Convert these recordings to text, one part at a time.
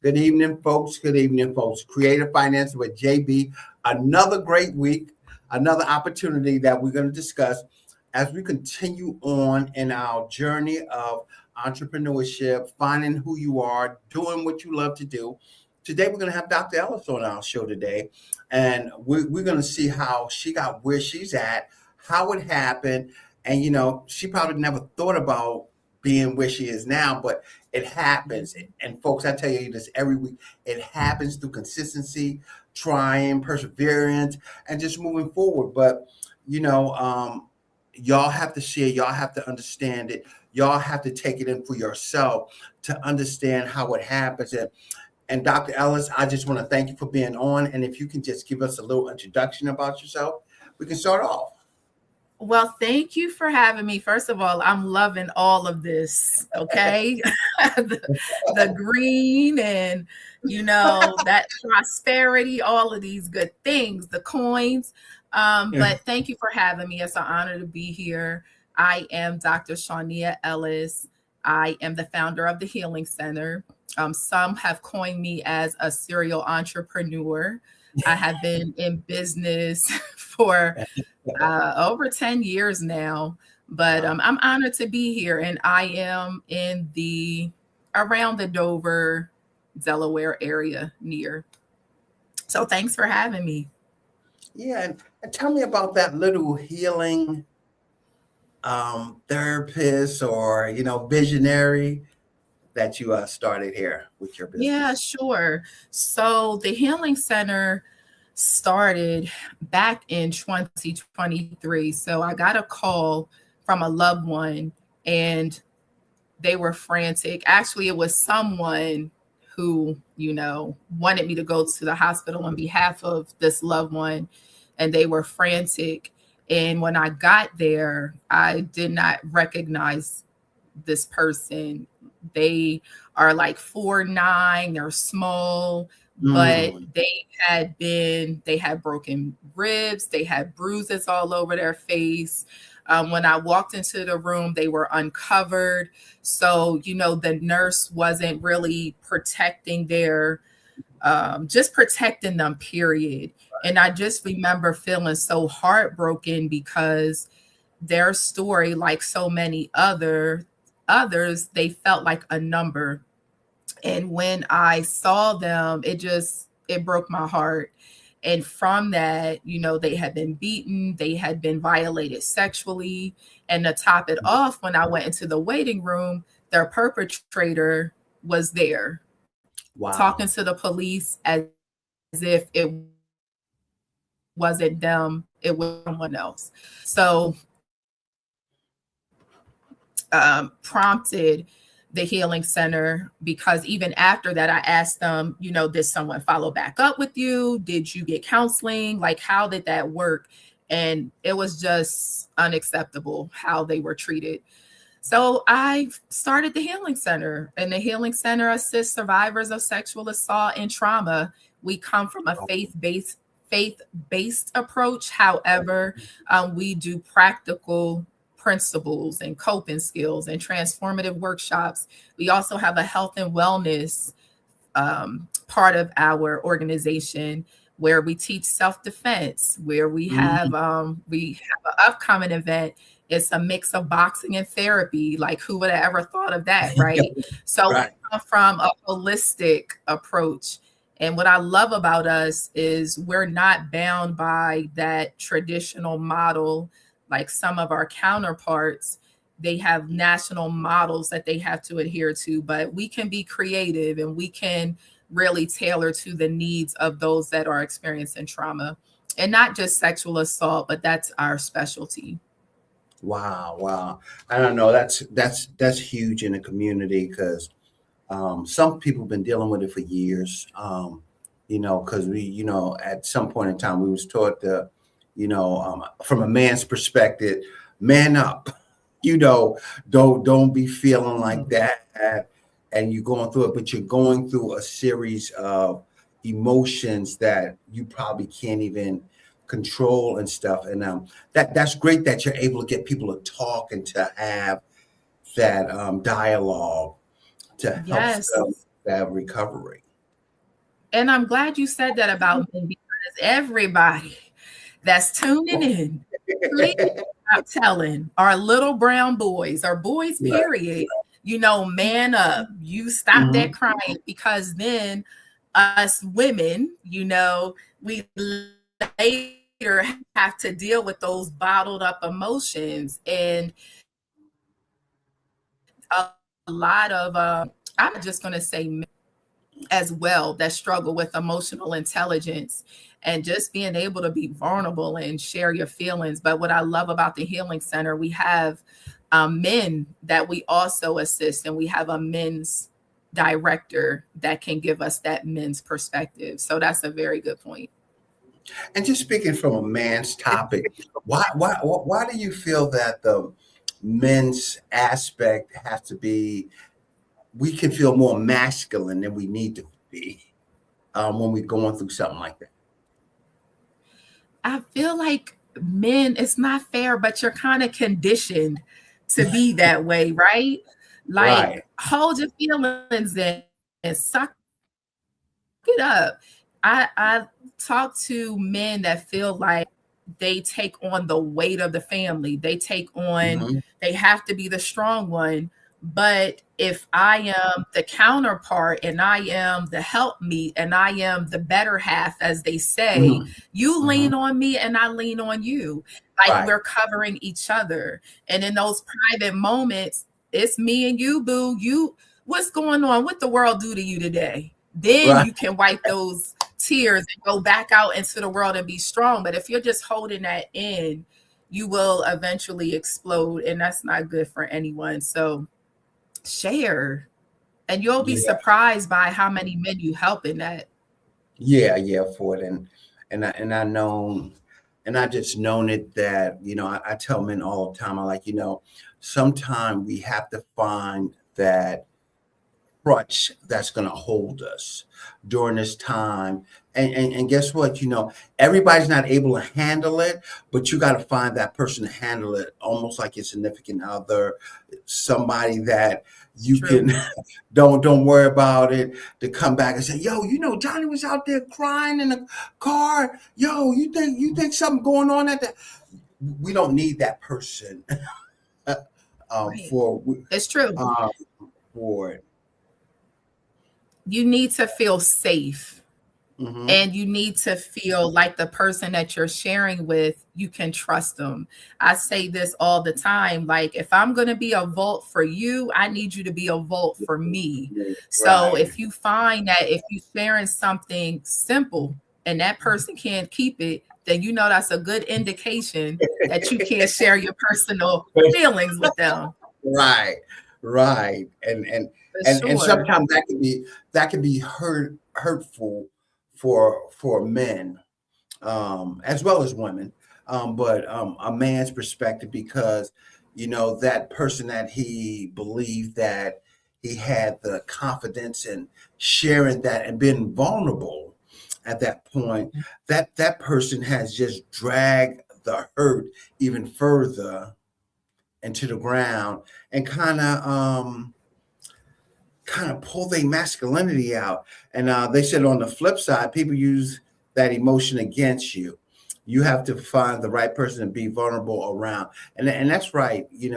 Good evening, folks. Good evening, folks. Creative Finance with JB. Another great week, another opportunity that we're going to discuss as we continue on in our journey of entrepreneurship, finding who you are, doing what you love to do. Today, we're going to have Dr. Ellis on our show today, and we're going to see how she got where she's at, how it happened, and she probably never thought about being where she is now, but it happens. And folks, I tell you this every week. It happens through consistency, trying, perseverance, and just moving forward. But, y'all have to share, y'all have to understand it. Y'all have to take it in for yourself to understand how it happens. And Dr. Ellis, I just want to thank you for being on. And if you can just give us a little introduction about yourself, we can start off. Well, thank you for having me. First of all, I'm loving all of this. Okay. the green and, that prosperity, all of these good things, the coins. But thank you for having me. It's an honor to be here. I am Dr. Johnnie Ellis. I am the founder of the Healing Center. Some have coined me as a serial entrepreneur. I have been in business for over 10 years now, but I'm honored to be here, and I am around the Dover, Delaware area near. So thanks for having me. Yeah, and tell me about that little healing therapist or visionary that you started here with your business. Yeah, sure. So the Healing Center started back in 2023. So I got a call from a loved one and they were frantic. Actually, it was someone who, wanted me to go to the hospital on behalf of this loved one, and they were frantic. And when I got there, I did not recognize this person. They are like 4'9", they're small, but they had broken ribs, they had bruises all over their face. When I walked into the room, they were uncovered. So, the nurse wasn't really protecting just protecting them, period. And I just remember feeling so heartbroken because their story, like so many others, they felt like a number. And when I saw them, it broke my heart. And from that, they had been beaten, they had been violated sexually. And to top it off, when I went into the waiting room, their perpetrator was there. Wow. Talking to the police as if it wasn't them, it was someone else. So prompted the Healing Center, because even after that, I asked them, did someone follow back up with you? Did you get counseling? Like, how did that work? And it was just unacceptable how they were treated. So I started the Healing Center, and the Healing Center assists survivors of sexual assault and trauma. We come from a faith-based approach. However, we do practical principles and coping skills and transformative workshops. We also have a health and wellness part of our organization where we teach self-defense, where we have an upcoming event. It's a mix of boxing and therapy. Like, who would have ever thought of that, right? So right. We come from a holistic approach. And what I love about us is we're not bound by that traditional model. Like some of our counterparts, they have national models that they have to adhere to, but we can be creative and we can really tailor to the needs of those that are experiencing trauma, and not just sexual assault, but that's our specialty. Wow. I don't know. That's huge in the community because some people have been dealing with it for years. Because we, at some point in time, we was taught to, from a man's perspective, man up. Don't be feeling like that, and you're going through it, but you're going through a series of emotions that you probably can't even control and stuff. And that's great that you're able to get people to talk and to have that dialogue to help them that recovery. And I'm glad you said that about men, because everybody that's tuning in, please stop telling our little brown boys or boys, Right. period, man up. You stop that Mhm. crying, because then us women, we later have to deal with those bottled up emotions. And a lot of, I'm just going to say men as well, that struggle with emotional intelligence and just being able to be vulnerable and share your feelings. But what I love about the Healing Center, we have men that we also assist, and we have a men's director that can give us that men's perspective. So that's a very good point. And just speaking from a man's topic, why do you feel that the men's aspect has to be? We can feel more masculine than we need to be when we're going through something like that. I feel like men, it's not fair, but you're kind of conditioned to be that way, right? Right. Like, hold your feelings in and suck it up. I talk to men that feel like they take on the weight of the family. Hmm. They have to be the strong one. But if I am the counterpart and I am the helpmeet and I am the better half, as they say, Hmm. you Hmm. lean on me and I lean on you. Like, Right. we're covering each other. And in those private moments, it's me and you, boo. What's going on? What the world do to you today? Then Right. you can wipe those tears and go back out into the world and be strong. But if you're just holding that in, you will eventually explode, and that's not good for anyone. So share, and you'll be Yeah. surprised by how many men you help in that. Yeah. Yeah. For it, and I know, and I just known it that I tell men all the time. I like sometime we have to find that crutch that's going to hold us during this time. And guess what? Everybody's not able to handle it, but you got to find that person to handle it, almost like your significant other, somebody that you True. can don't worry about it, to come back and say, yo, Johnny was out there crying in the car. Yo, you think something going on at that? We don't need that person Right. for It's true. um, for it. You need to feel safe. Hmm. And you need to feel like the person that you're sharing with, you can trust them. I say this all the time. Like, if I'm going to be a vault for you, I need you to be a vault for me. So Right. if you find that if you're sharing something simple and that person can't keep it, then that's a good indication that you can't share your personal feelings with them. Right, right, For and sure. sometimes that can be hurtful for men, as well as women, but a man's perspective, because that person that he believed that he had the confidence in sharing that and being vulnerable at that point, that person has just dragged the hurt even further into the ground, and kind of pull their masculinity out. And they said on the flip side, people use that emotion against you. You have to find the right person to be vulnerable around, and that's right. We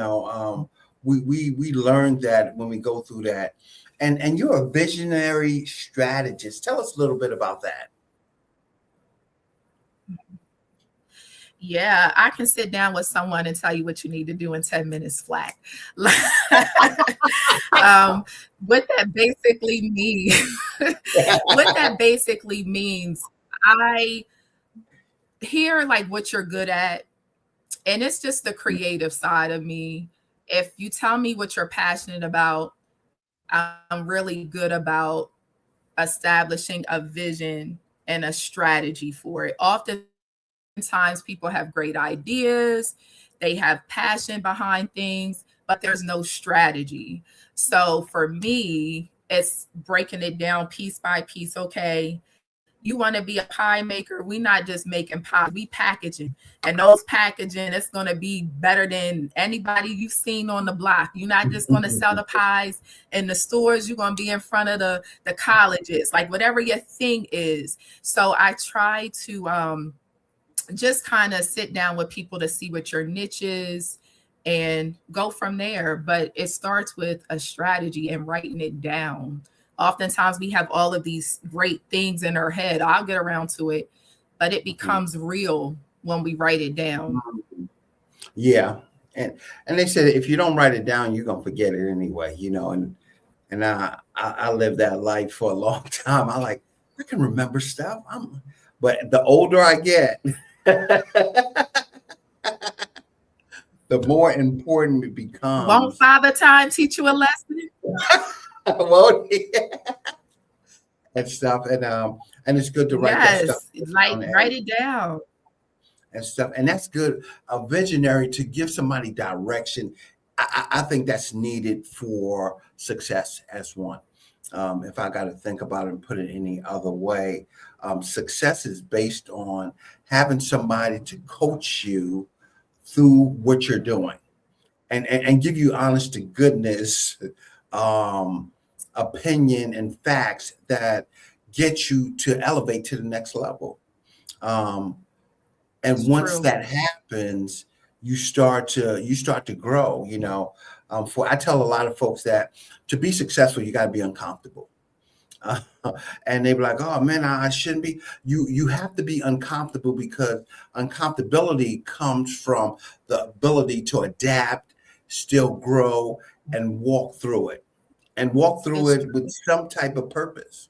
learned that when we go through that, and you're a visionary strategist. Tell us a little bit about that. Yeah, I can sit down with someone and tell you what you need to do in 10 minutes flat. um, what that basically means, what that basically means, I hear like what you're good at, and it's just the creative side of me. If you tell me what you're passionate about, I'm really good about establishing a vision and a strategy for it. Oftentimes people have great ideas, they have passion behind things, but there's no strategy. So for me, it's breaking it down piece by piece. Okay, You want to be a pie maker? We not just making pie, we packaging. And those packaging, it's going to be better than anybody you've seen on the block. You're not just going to sell the pies in the stores. You're going to be in front of the colleges, like whatever your thing is. So I try to just kind of sit down with people to see what your niche is and go from there. But it starts with a strategy and writing it down. Oftentimes we have all of these great things in our head. I'll get around to it, but it becomes real when we write it down. Yeah. And they said if you don't write it down, you're gonna forget it anyway, and I lived that life for a long time. I can remember stuff. But the older I get, the more important it becomes. Won't Father Time teach you a lesson? Well, yeah. And stuff, and it's good to write that stuff. Write it down and stuff, and that's good. A visionary to give somebody direction. I think that's needed for success as one. If I got to think about it and put it any other way, success is based on having somebody to coach you through what you're doing, and give you honest to goodness opinion and facts that get you to elevate to the next level. And That's once true. that happens, you start to grow. I tell a lot of folks that to be successful, you got to be uncomfortable. And they be like, "Oh man, I shouldn't be." You have to be uncomfortable because uncomfortability comes from the ability to adapt, still grow, and walk through it. And walk through It's it with some type of purpose.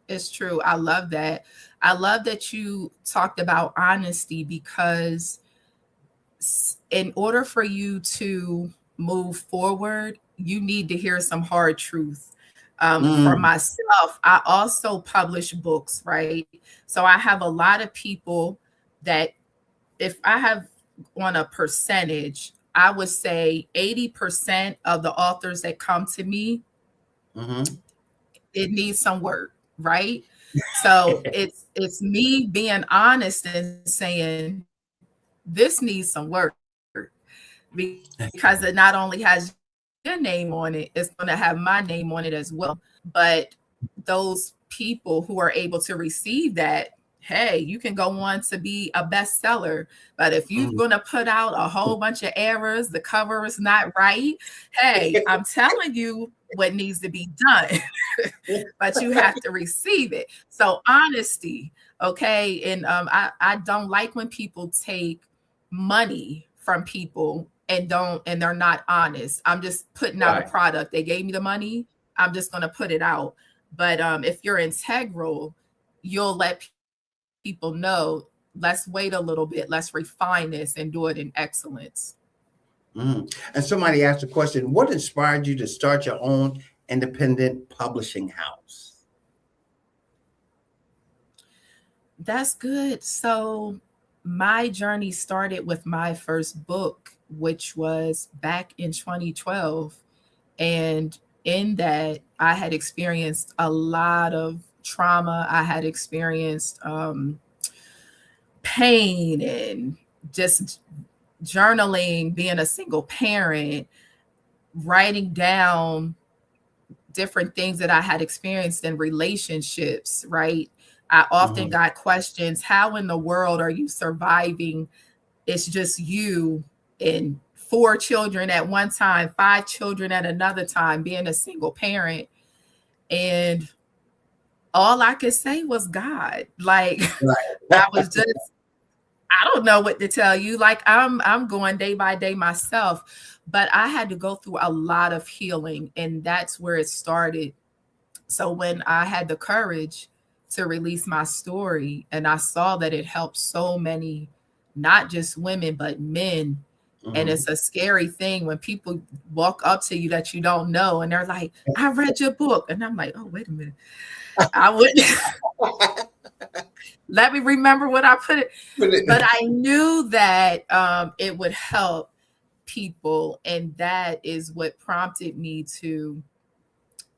It's true. I love that. I love that you talked about honesty because in order for you to move forward, you need to hear some hard truth. For Mm, myself, I also publish books, right? So I have a lot of people that if I have on a percentage, I would say 80% of the authors that come to me, mhm. it needs some work, right? So it's me being honest and saying this needs some work because it not only has your name on it, it's going to have my name on it as well. But those people who are able to receive that, hey, you can go on to be a bestseller. But if you're Mm. going to put out a whole bunch of errors, the cover is not right, hey, I'm telling you what needs to be done, but you have to receive it. So honesty, okay? And I don't like when people take money from people and they're not honest. I'm just putting out a Right. product. They gave me the money. I'm just going to put it out. But if you're integral, you'll let people know, let's wait a little bit, let's refine this and do it in excellence. Mm. And somebody asked the question, what inspired you to start your own independent publishing house? That's good. So my journey started with my first book, which was back in 2012. And in that, I had experienced a lot of trauma. I had experienced pain and just journaling, being a single parent, writing down different things that I had experienced in relationships, right? I often Mhm. got questions, how in the world are you surviving? It's just you and four children at one time, five children at another time, being a single parent. And all I could say was God. Like I Right. was just, I don't know what to tell you. Like I'm going day by day myself, but I had to go through a lot of healing, and that's where it started. So when I had the courage to release my story and I saw that it helped so many, not just women, but men. And Mhm. it's a scary thing when people walk up to you that you don't know and they're like, I read your book. And I'm like, oh, wait a minute. I wouldn't let me remember what I put it. But But I knew that it would help people. And that is what prompted me to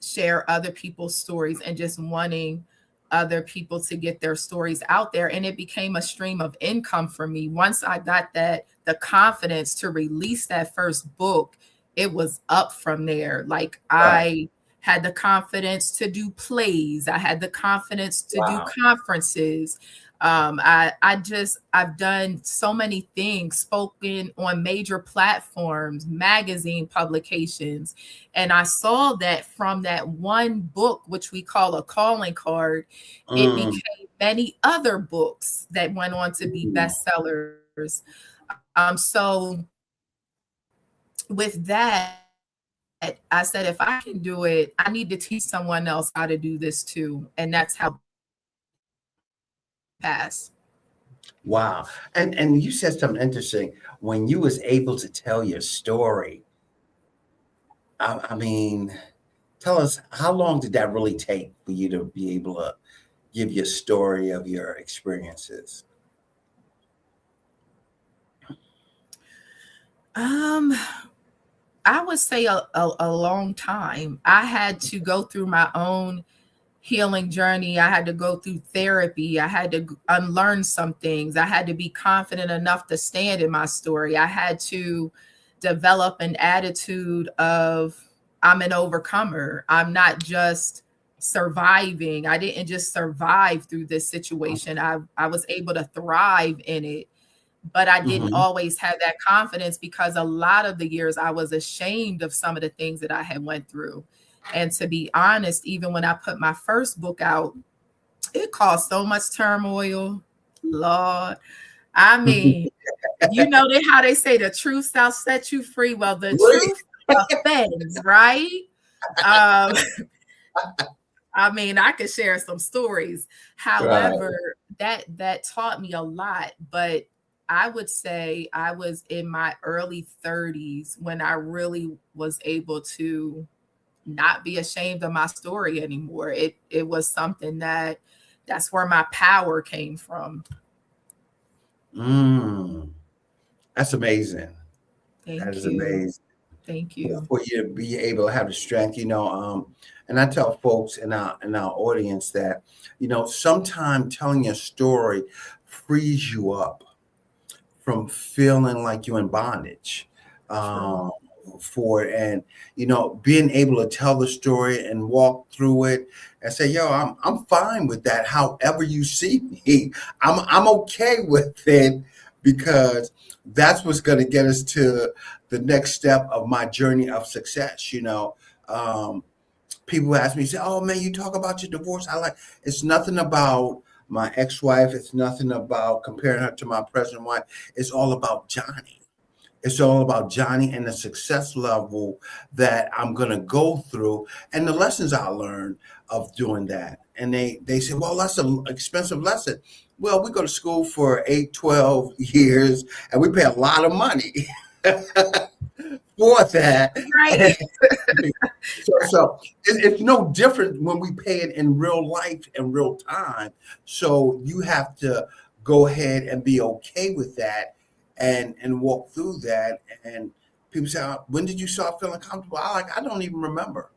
share other people's stories and just wanting other people to get their stories out there. And it became a stream of income for me. Once I got the confidence to release that first book, it was up from there. Like Right. I had the confidence to do plays. I had the confidence to do Wow. conferences. I've done so many things, spoken on major platforms, magazine publications. And I saw that from that one book, which we call a calling card, it Mm. became many other books that went on to be Mm. bestsellers. So with that, I said, if I can do it, I need to teach someone else how to do this too. And that's how pass. Wow. And you said something interesting when you was able to tell your story. I mean, tell us how long did that really take for you to be able to give your story of your experiences? Um, I would say a long time. I had to go through my own healing journey. I had to go through therapy. I had to unlearn some things. I had to be confident enough to stand in my story. I had to develop an attitude of I'm an overcomer. I'm not just surviving. I didn't just survive through this situation. I was able to thrive in it, but I didn't Mhm. always have that confidence because a lot of the years I was ashamed of some of the things that I had went through. And to be honest, even when I put my first book out, it caused so much turmoil. Lord, I mean, how they say the truth shall set you free. Well, the Really? truth offends, right? Um, I mean, I could share some stories. Right. However, that taught me a lot, but I would say I was in my early 30s when I really was able to not be ashamed of my story anymore. It was something that's where my power came from. Mm. That's amazing. That Thank is you. amazing. Thank you. For you to be able to have the strength, and I tell folks in our audience that, sometimes telling your story frees you up from feeling like you're in bondage True. um, for it, and being able to tell the story and walk through it and say, "Yo, I'm fine with that. However you see me, I'm okay with it because that's what's going to get us to the next step of my journey of success." People ask me, say, "Oh man, you talk about your divorce." It's nothing about my ex-wife. It's nothing about comparing her to my present wife. It's all about Johnnie. It's all about Johnnie and the success level that I'm gonna go through and the lessons I learned of doing that. And they say, well, that's an expensive lesson. Well, we go to school for 8, 12 years and we pay a lot of money for that. Right. So it's no different when we pay it in real life in real time. So you have to go ahead and be okay with that and walk through that. And people say, when did you start feeling comfortable? I don't even remember.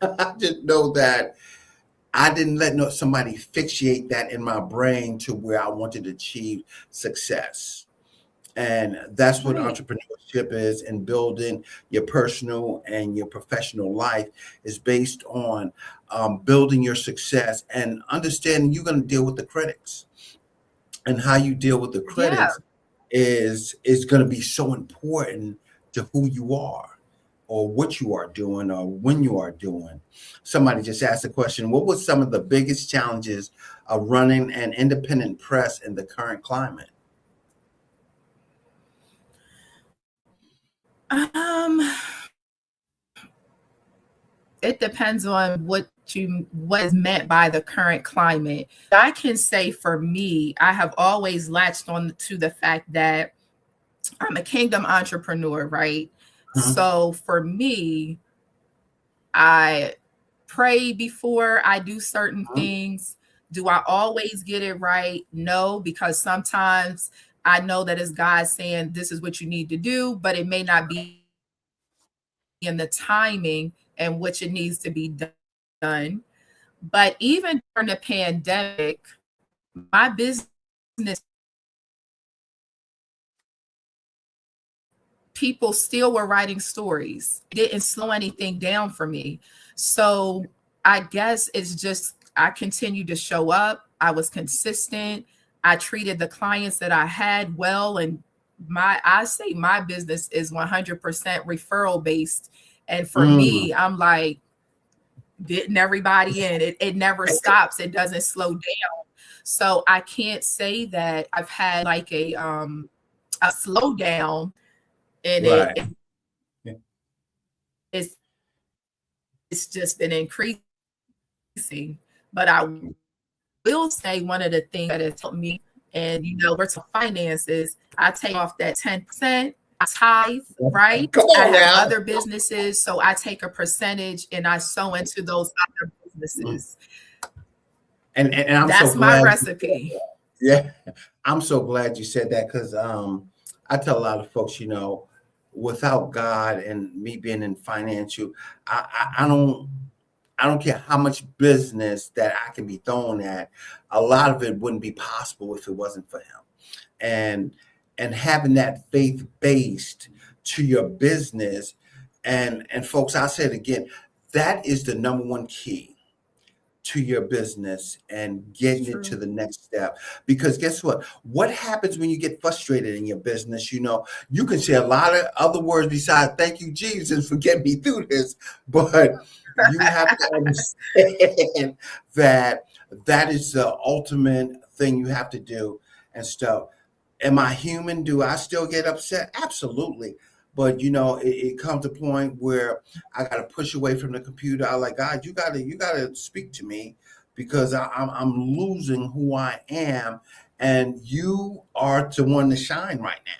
I just know that I didn't let somebody fixate that in my brain to where I wanted to achieve success. And that's what Right. entrepreneurship is, and building your personal and your professional life is based on building your success and understanding you're going to deal with the critics, and how you deal with the Yeah. critics is going to be so important to who you are or what you are doing or when you are doing. Somebody just asked the question, what was some of the biggest challenges of running an independent press in the current climate? Um, it depends on what is meant by the current climate. I can say for me, I have always latched on to the fact that I'm a kingdom entrepreneur, right? Mhm. So for me, I pray before I do certain things. Do I always get it right? No, because sometimes I know that it's God saying this is what you need to do, but it may not be in the timing in which it needs to be done. But even during the pandemic, my business, people still were writing stories. It didn't slow anything down for me. So I guess it's just I continued to show up. I was consistent. I treated the clients that I had well. And I say my business is 100% referral based. And for Mm. me, I'm like getting everybody in. It never stops. It doesn't slow down. So I can't say that I've had like a slowdown in it. Right. It's it's just been increasing. But I will say one of the things that has helped me, and we're talking finances, I take off that 10%. I tithe, right? Come I on have now. other businesses, so I take a percentage and I sow into those other businesses. And I'm so That's my glad. recipe. Yeah, I'm so glad you said that because I tell a lot of folks, without God and me being in financial, I don't care how much business that I can be thrown at. A lot of it wouldn't be possible if it wasn't for Him. And having that faith based to your business, and folks, I'll say it again, that is the number one key to your business and getting it to True. the next step. Because guess what happens when you get frustrated in your business? You can say a lot of other words besides thank you Jesus for getting me through this, but you have to understand that that is the ultimate thing you have to do and stuff. Am I human? Do I still get upset? Absolutely. But it comes to a point where I got to push away from the computer. I like God. You gotta speak to me because I'm losing who I am, and you are the one to shine right now.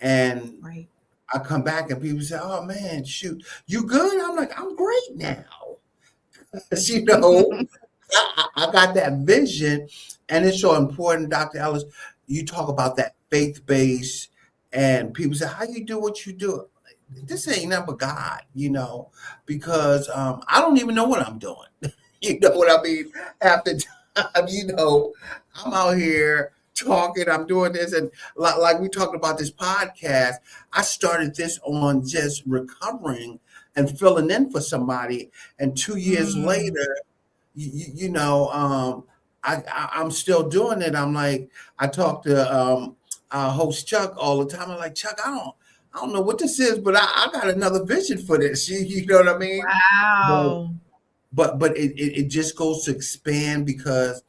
And Right. I come back and people say, "Oh man, shoot, you good?" I'm like, "I'm great now." 'Cause, I got that vision, and it's so important, Dr. Ellis. You talk about that faith base, and people say, "How you do what you do?" This ain't nothing but God, because I don't even know what I'm doing. You know what I mean? Half the time, I'm out here talking, I'm doing this, and like we talked about this podcast, I started this on just recovering and filling in for somebody, and 2 years Mm, later, I'm still doing it. I'm like, I talk to our host Chuck all the time. I'm like, Chuck, I don't know what this is, but I got another vision for this. You know what I mean? But wow. but it just goes to expand because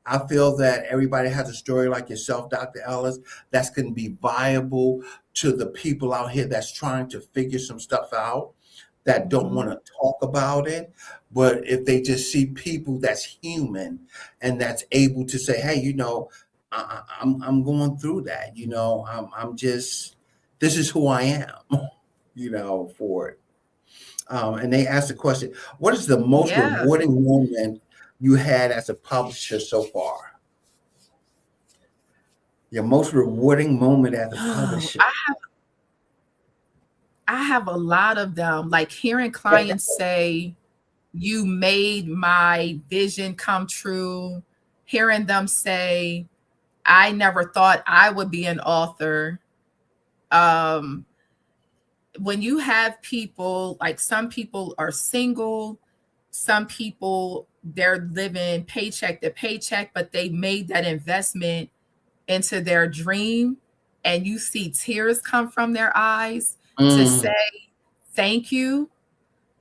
I feel that everybody has a story like yourself, Dr. Ellis, that's going to be viable to the people out here that's trying to figure some stuff out that don't want Mhm. to talk about it. But if they just see people that's human and that's able to say, hey, I'm going through that, I'm just, this is who I am, for it. And they asked the question, what is the most Yeah. rewarding moment you had as a publisher so far? Your most rewarding moment as a Oh, publisher. I have a lot of them. Like hearing clients say, "You made my vision come true." Hearing them say, "I never thought I would be an author." Um, when you have people, like some people are single, some people they're living paycheck to paycheck, but they made that investment into their dream, and you see tears come from their eyes to say Mm, thank you,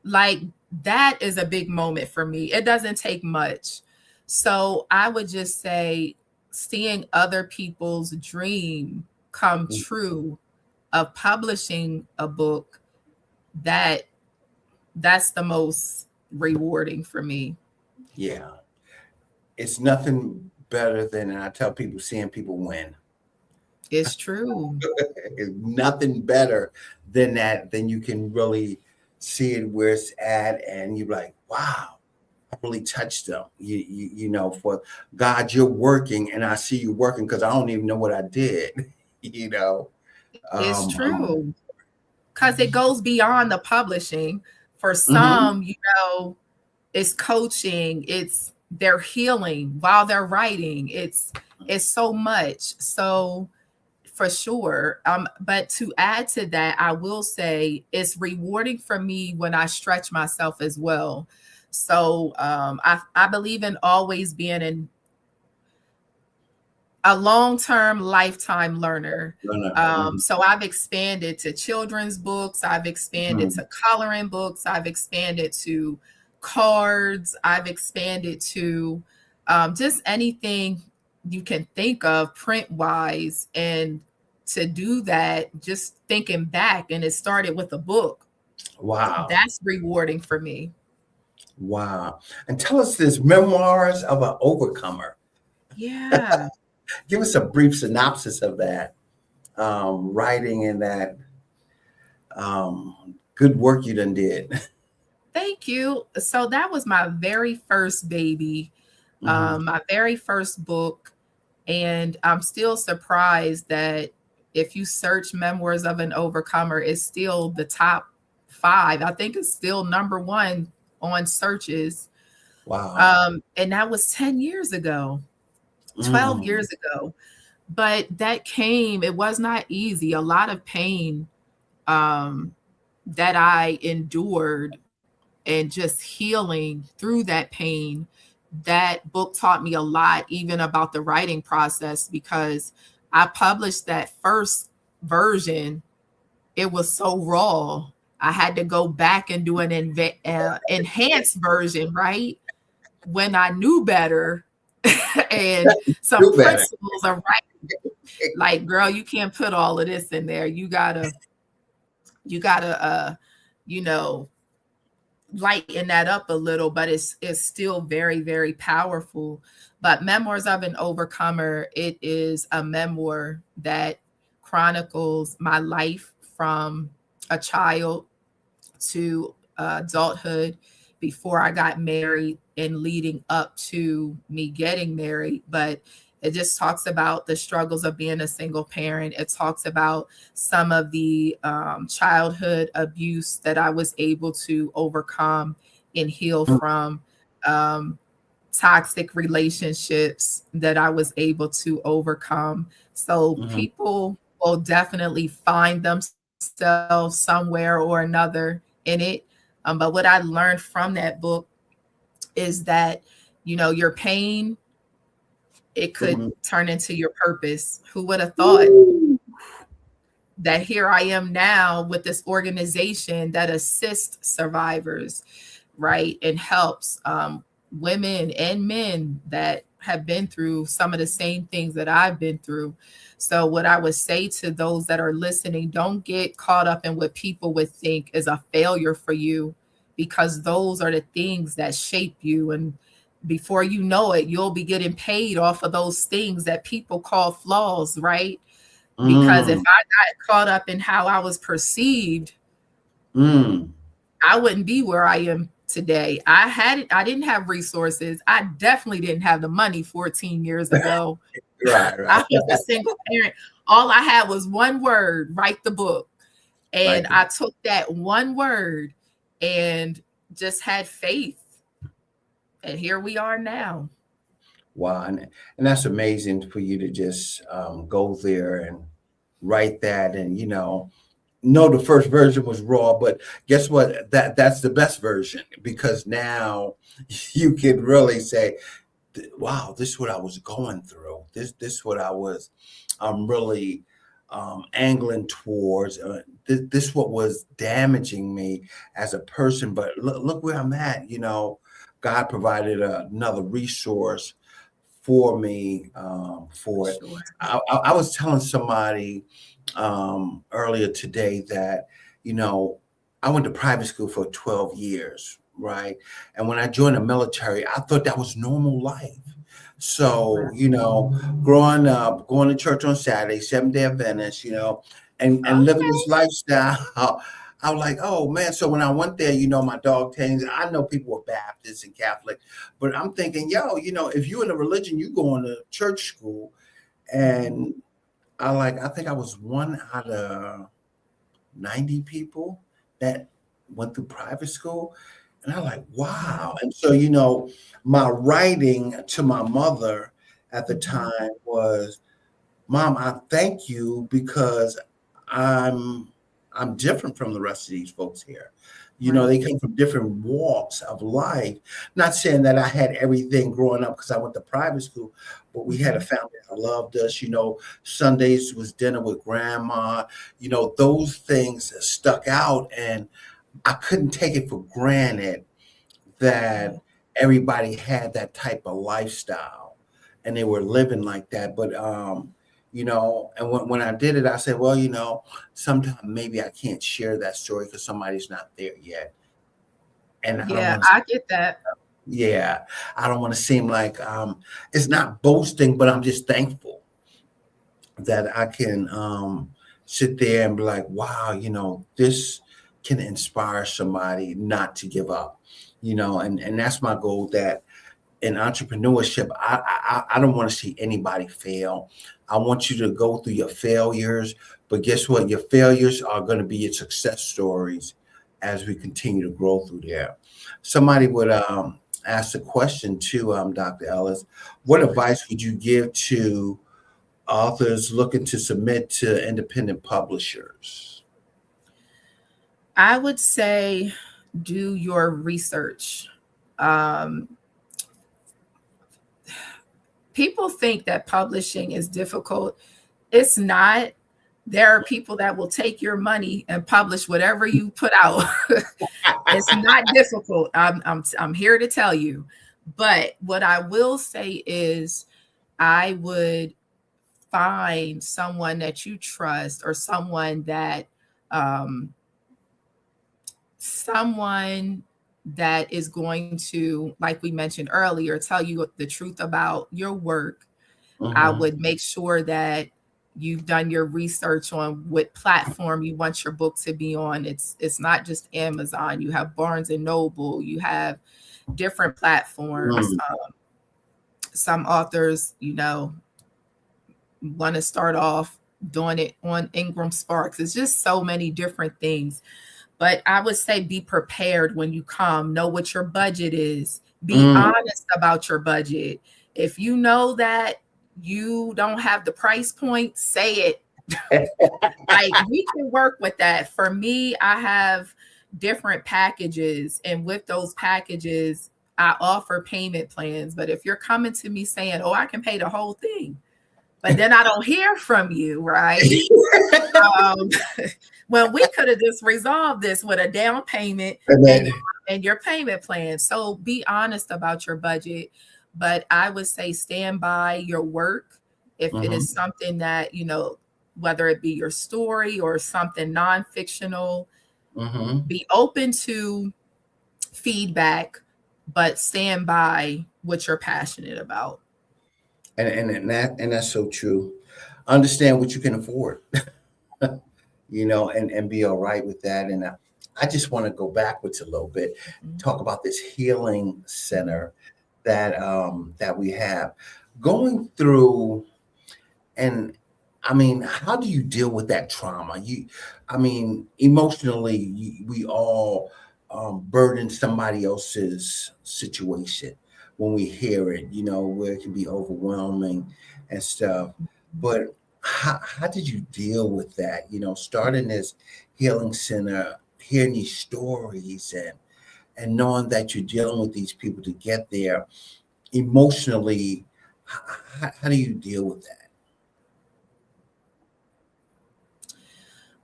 like that is a big moment for me. It doesn't take much. So I would just say seeing other people's dream come true of publishing a book, that that's the most rewarding for me. yeah. It's nothing better than, and I tell people, seeing people win. It's true. It's nothing better than that, than you can really see it where it's at, and you're like, wow, I really touched them. For God, you're working, and I see you working because I don't even know what I did. you know. It's I'm, true. Because it goes beyond the publishing. For mhm. some, it's coaching, it's their healing while they're writing. It's so much. So for sure. But to add to that, I will say it's rewarding for me when I stretch myself as well. So I believe in always being a long-term lifetime learner. Mhm. So I've expanded to children's books, I've expanded Mhm. to coloring books, I've expanded to cards, I've expanded to just anything you can think of print wise. And to do that, just thinking back, and it started with a book, Wow. that's rewarding for me. Wow. And tell us this Memoirs of an Overcomer. Yeah. Give us a brief synopsis of that writing and that good work you done did. Thank you. So that was my very first baby, Hmm. my very first book. And I'm still surprised that if you search Memoirs of an Overcomer, it's still the top five. I think it's still number one on searches. Wow. And that was 10 years ago, 12 Mm. years ago. But that came, it was not easy. A lot of pain um, that I endured and just healing through that pain. That book taught me a lot, even about the writing process, because I published that first version. It was so raw. I had to go back and do an enhanced version, right? When I knew better and some Do better. principles of writing. Like, girl, you can't put all of this in there. You gotta, you know, lighten that up a little, but it's still very, very powerful. But Memoirs of an Overcomer, it is a memoir that chronicles my life from a child to adulthood, before I got married and leading up to me getting married. But it just talks about the struggles of being a single parent. It talks about some of the childhood abuse that I was able to overcome and heal from, um, toxic relationships that I was able to overcome. So Mhm. people will definitely find themselves somewhere or another in it. But what I learned from that book is that, your pain, it could Mhm. turn into your purpose. Who would have thought Woo. that here I am now with this organization that assists survivors, right? And helps women and men that have been through some of the same things that I've been through. So, what I would say to those that are listening, don't get caught up in what people would think is a failure for you, because those are the things that shape you. And before you know it, you'll be getting paid off of those things that people call flaws, right? Because if Mm. I got caught up in how I was perceived, Mm. I wouldn't be where I am today. I didn't have resources. I definitely didn't have the money 14 years ago. Right, I right. was a single parent. All I had was one word: write the book. And Right. I took that one word and just had faith. And here we are now. Wow. And that's amazing for you to just go there and write that. And, no, the first version was raw, but guess what? That's the best version, because now you can really say, wow, this is what I was going through. This is what I was really angling towards. This what was damaging me as a person. But look where I'm at. God provided another resource for me For for it. sure. I was telling somebody earlier today that, you know, I went to private school for 12 years, right? And when I joined the military, I thought that was normal life. So, growing up, going to church on Saturday, Seventh-day Adventist, and living Okay. this lifestyle, I was like, oh man. So when I went there, my dog tames, I know people were Baptist and Catholic, but I'm thinking, yo, if you're in a religion, you going to church school. And I think I was one out of 90 people that went through private school. And I'm like, wow. And so, my writing to my mother at the Mhm. time was, Mom, I thank you because I'm I'm different from the rest of these folks here. Right. They come from different walks of life. Not saying that I had everything growing up because I went to private school, but we had a Mhm. family that loved us. Sundays was dinner with grandma. Those things stuck out, and I couldn't take it for granted Yeah. that everybody had that type of lifestyle and they were living like that. But and when I did it, I said, well, sometimes maybe I can't share that story because somebody's not there yet. And I don't Yeah, want to, I get that. yeah, I don't want to seem like it's not boasting, but I'm just thankful that I can sit there and be like, wow, this can inspire somebody not to give up, and that's my goal. That in entrepreneurship, I don't want to see anybody fail. I want you to go through your failures, but guess what? Your failures are going to be your success stories as we continue to grow through there. Somebody would ask the question too, Dr. Ellis. What Sure. advice would you give to authors looking to submit to independent publishers? I would say do your research. Um, People think that publishing is difficult. It's not. There are people that will take your money and publish whatever you put out. It's not difficult. I'm here to tell you. But what I will say is I would find someone that you trust, or um someone that is going to, like we mentioned earlier, tell you the truth about your work. I Mm-hmm. would make sure that you've done your research on what platform you want your book to be on. It's not just Amazon. You have Barnes and Noble. You have different platforms. Some authors, want to start off doing it on Ingram Sparks. It's just so many different things. But I would say be prepared when you come. Know what your budget is. Be Mm-hmm. honest about your budget. If you know that you don't have the price point, say it. Like, we can work with that. For me, I have different packages, and with those packages, I offer payment plans. But if you're coming to me saying, "Oh, I can pay the whole thing," but then I don't hear from you, right? Um, when we could have just resolved this with a down payment And and then, your payment plan. So be honest about your budget. But I would say stand by your work. If it is mhm. something that, whether it be your story or something non-fictional, Mhm. be open to feedback, but stand by what you're passionate about. And that's so true. Understand what you can afford, and be all right with that. And I just want to go backwards a little bit, Mhm. talk about this healing center that we have going through. And I mean, how do you deal with that trauma? I mean, emotionally, we all burden somebody else's situation when we hear it, where it can be overwhelming and stuff. But how did you deal with that? Starting this healing center, hearing these stories, and knowing that you're dealing with these people to get there emotionally. How do you deal with that?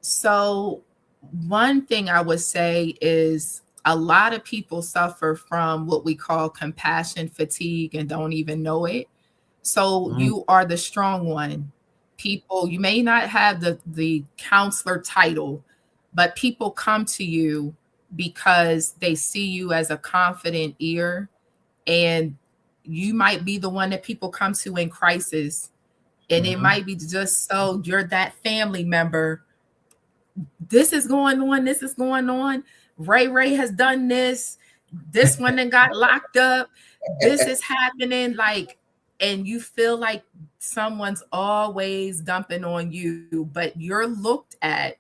So, one thing I would say is a lot of people suffer from what we call compassion fatigue and don't even know it. So, Mhm. you are the strong one. People, you may not have the counselor title, but people come to you because they see you as a confident ear, and you might be the one that people come to in crisis. And it Mhm. might be just so you're that family member. This is going on. This is going on. Ray has done this. This one that got locked up. This is happening. Like, and you feel like someone's always dumping on you, but you're looked at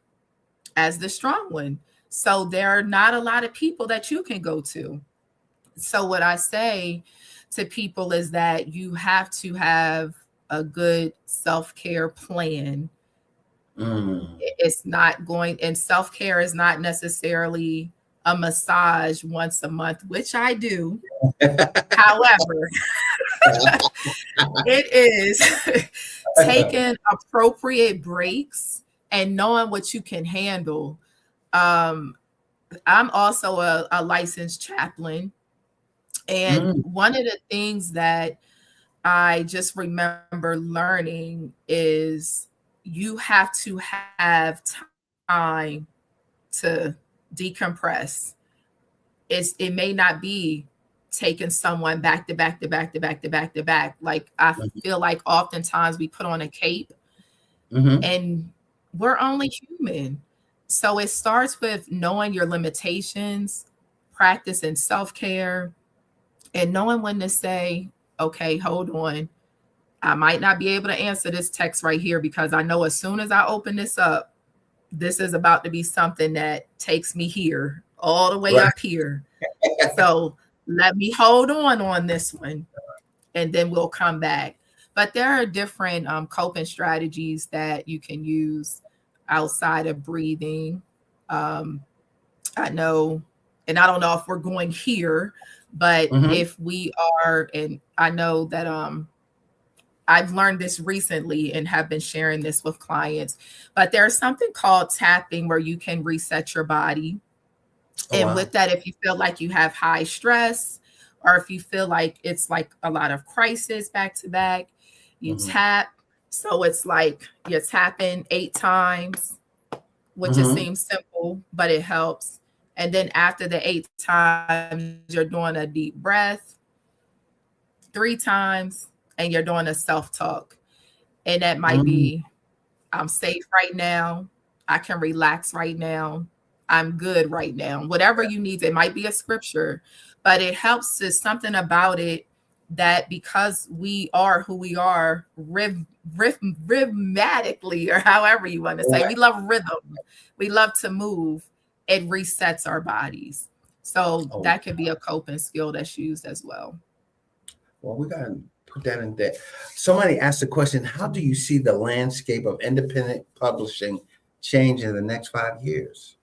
as the strong one. So there are not a lot of people that you can go to. So what I say to people is that you have to have a good self-care plan. It's not going, and self-care is not necessarily a massage once a month, which I do. However, it is taking appropriate breaks and knowing what you can handle. Um, I'm also a licensed chaplain. And one of the things that I just remember learning is you have to have time to decompress. It may not be taking someone back to back to back to back to back to back. Like I feel like oftentimes we put on a cape and we're only human. So it starts with knowing your limitations, practicing self-care, and knowing when to say, okay, hold on. I might not be able to answer this text right here because I know as soon as I open this up, this is about to be something that takes me here, all the way up here. So let me hold on this one, and then we'll come back. But there are different coping strategies that you can use outside of breathing. I know, and I don't know if we're going here, but if we are, and I know that I've learned this recently and have been sharing this with clients, but there's something called tapping where you can reset your body. And with that, if you feel like you have high stress, or if you feel like it's like a lot of crisis back to back, you tap. So it's like you're tapping 8 times, which just seems simple, but it helps. And then after the 8 times, you're doing a deep breath 3 times, and you're doing a self-talk. And that might be, I'm safe right now. I can relax right now. I'm good right now. Whatever you need, it might be a scripture, but it helps to something about it that because we are who we are rhythmatically, or however you want to say, we love rhythm. We love to move. It resets our bodies. So that could be a coping skill that's used as well. Well, we got to put that in there. Somebody asked the question, how do you see the landscape of independent publishing change in the next 5 years?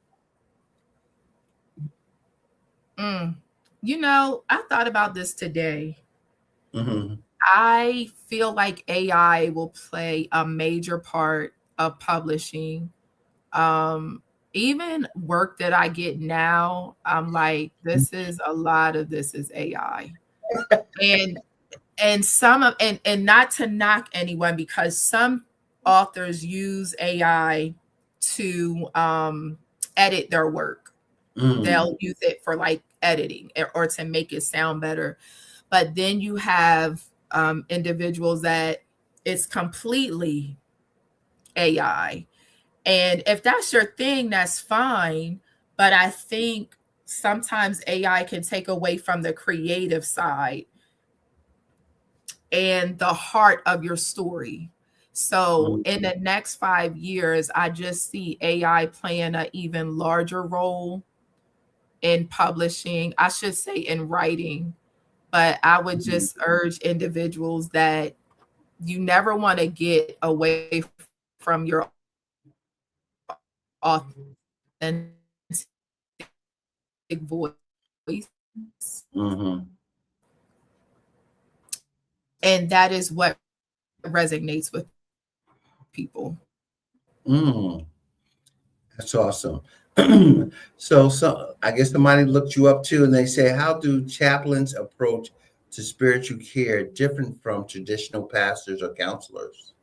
You know, I thought about this today. I feel like AI will play a major part of publishing. Even work that I get now, I'm like, this is a lot of this is AI. And some of and not to knock anyone, because some authors use AI to edit their work. They'll use it for like editing or to make it sound better. But then you have individuals that it's completely AI. And if that's your thing, that's fine. But I think sometimes AI can take away from the creative side and the heart of your story. So in the next 5 years, I just see AI playing an even larger role in publishing, I should say in writing. But I would just urge individuals that you never want to get away from your authentic voice. And that is what resonates with people. That's awesome. So I guess somebody looked you up too, and they say, how do chaplains approach to spiritual care different from traditional pastors or counselors?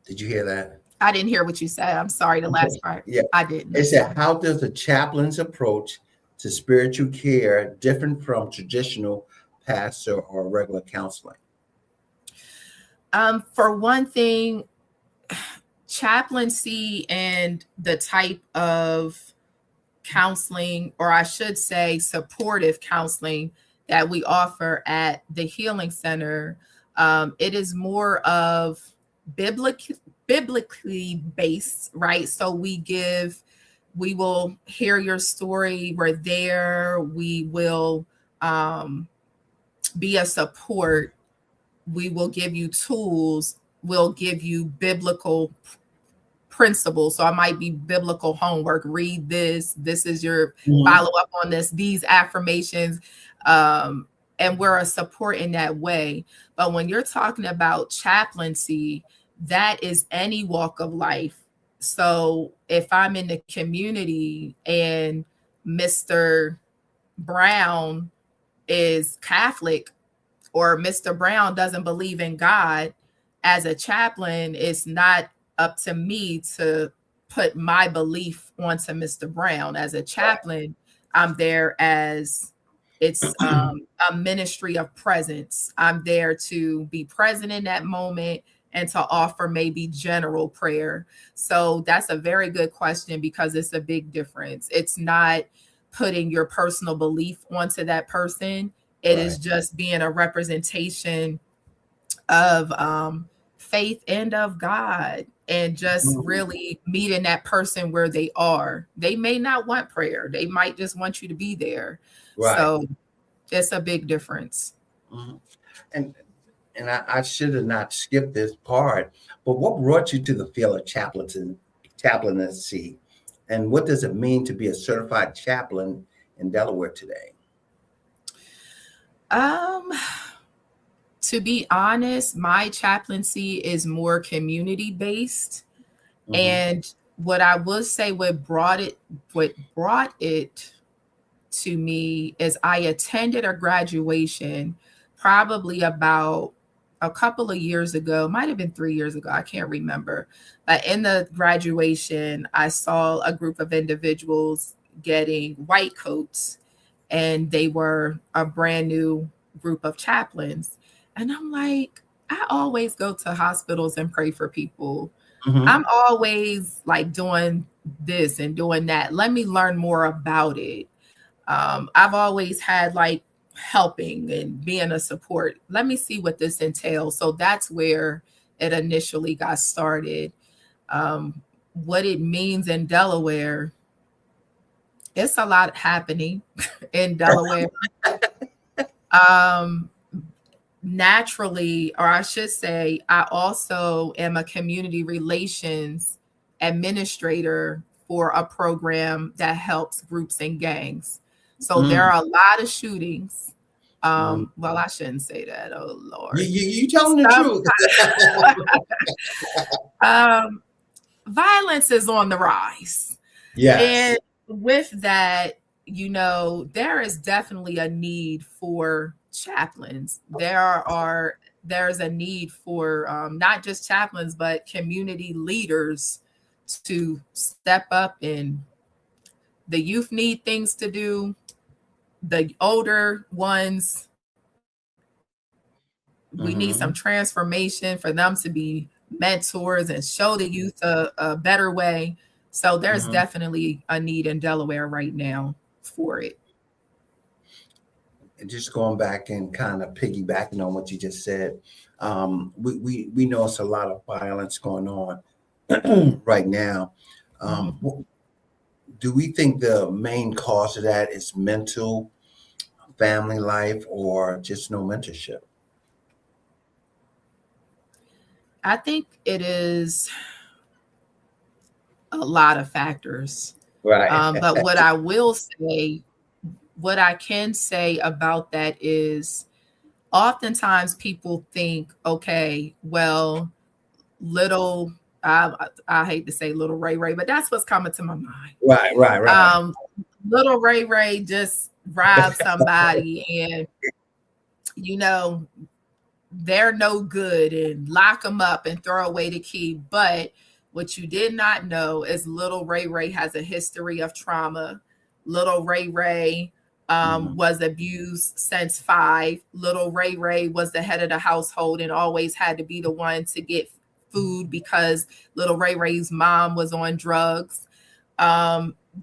Did you hear that? I didn't hear what you said. I'm sorry, the last part. Yeah, I didn't. It said, how does a chaplain's approach to spiritual care different from traditional pastor or regular counseling? For one thing, chaplaincy and the type of counseling, or I should say supportive counseling that we offer at the Healing Center, it is more of biblically based, right? So we will hear your story. We're there. We will be a support. We will give you tools. We'll give you biblical principles. So I might be biblical homework. Read this. This is your Mhm. follow up on this, these affirmations. And we're a support in that way. But when you're talking about chaplaincy, that is any walk of life. So if I'm in the community and Mr. Brown is Catholic, or Mr. Brown doesn't believe in God, as a chaplain, it's not up to me to put my belief onto Mr. Brown. As a chaplain, I'm there as it's a ministry of presence. I'm there to be present in that moment and to offer maybe general prayer. So that's a very good question because it's a big difference. It's not putting your personal belief onto that person. It Right. is just being a representation of faith and of God, and just Mhm. really meeting that person where they are. They may not want prayer, they might just want you to be there. Right. So it's a big difference. Mhm. And I should have not skipped this part, but what brought you to the field of chaplaincy, and what does it mean to be a certified chaplain in Delaware today? Um, to be honest, my chaplaincy is more community based. Hmm. And what I will say, what brought it to me is I attended a graduation probably about a couple of years ago, might have been 3 years ago, I can't remember. But in the graduation, I saw a group of individuals getting white coats, and they were a brand new group of chaplains. And I'm like, I always go to hospitals and pray for people. Hmm. I'm always like doing this and doing that. Let me learn more about it. I've always had like helping and being a support. Let me see what this entails. So that's where it initially got started. What it means in Delaware, it's a lot happening in Delaware. Um, Naturally, or I should say, I also am a community relations administrator for a program that helps groups and gangs. So there Mm. are a lot of shootings. Mm. Well, I shouldn't say that. Oh You, Lord. you you telling the Some truth. um, violence is on the rise. Yes. And with that, there is definitely a need for chaplains. There's a need for not just chaplains, but community leaders to step up. And the youth need things to do. The older ones, we need some Hmm. transformation for them to be mentors and show the youth a better way. So there's Hmm. definitely a need in Delaware right now for it. And just going back and kind of piggybacking on what you just said, we know it's a lot of violence going on right now. Mhm. Do we think the main cause of that is mental, family life, or just no mentorship? I think it is a lot of factors. Right. But what I can say about that is oftentimes people think, okay, well, little, I hate to say little Ray Ray, but that's what's coming to my mind. Right. Right. Right. Um, Little Ray Ray just robbed somebody, and you know, they're no good, and lock them up and throw away the key. But what you did not know is little Ray Ray has a history of trauma. Little Ray Ray Mhm. was abused since 5. Little Ray Ray was the head of the household and always had to be the one to get food because little Ray Ray's mom was on drugs.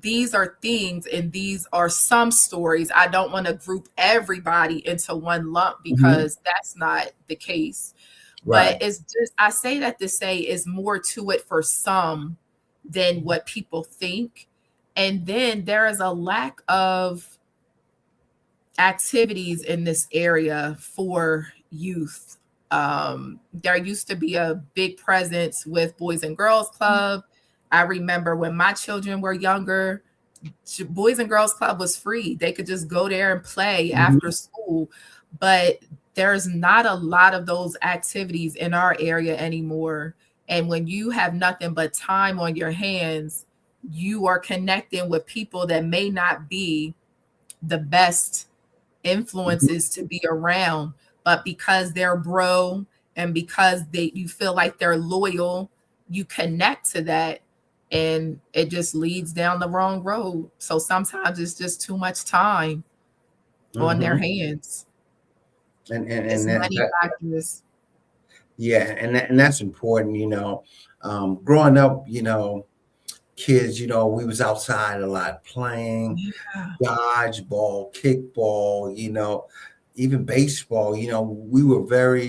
These are things, and these are some stories. I don't want to group everybody into one lump Mhm. because that's not the case. But Right. it's just, I say that to say is more to it for some than what people think. And then there is a lack of activities in this area for youth. There used to be a big presence with Boys and Girls Club. I remember when my children were younger, Boys and Girls Club was free. They could just go there and play Mhm. after school. But there's not a lot of those activities in our area anymore. And when you have nothing but time on your hands, you are connecting with people that may not be the best Mhm. influences to be around, but because they're bro and because they you feel like they're loyal, you connect to that, and it just leads down the wrong road. So sometimes it's just too much time on their Mhm. hands. And It's that, money that factors. yeah, and that's important. Growing up, kids, we was outside a lot playing Yeah, dodgeball, kickball, even baseball. We were very,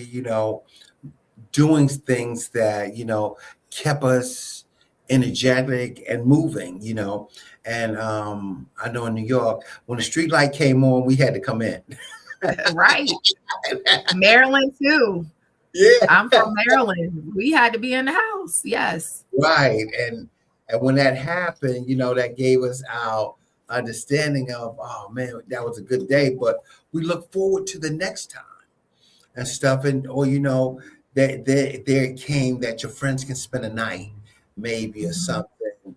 doing things that kept us energetic and moving. And I know in New York, when the street light came on, we had to come in. right. Maryland too. Yeah. I'm from Maryland. We had to be in the house. Yes. Right. And when that happened, that gave us our understanding of, oh man, that was a good day. But we look forward to the next time and stuff. And or that there it came that your friends can spend a night, maybe or Mhm. something,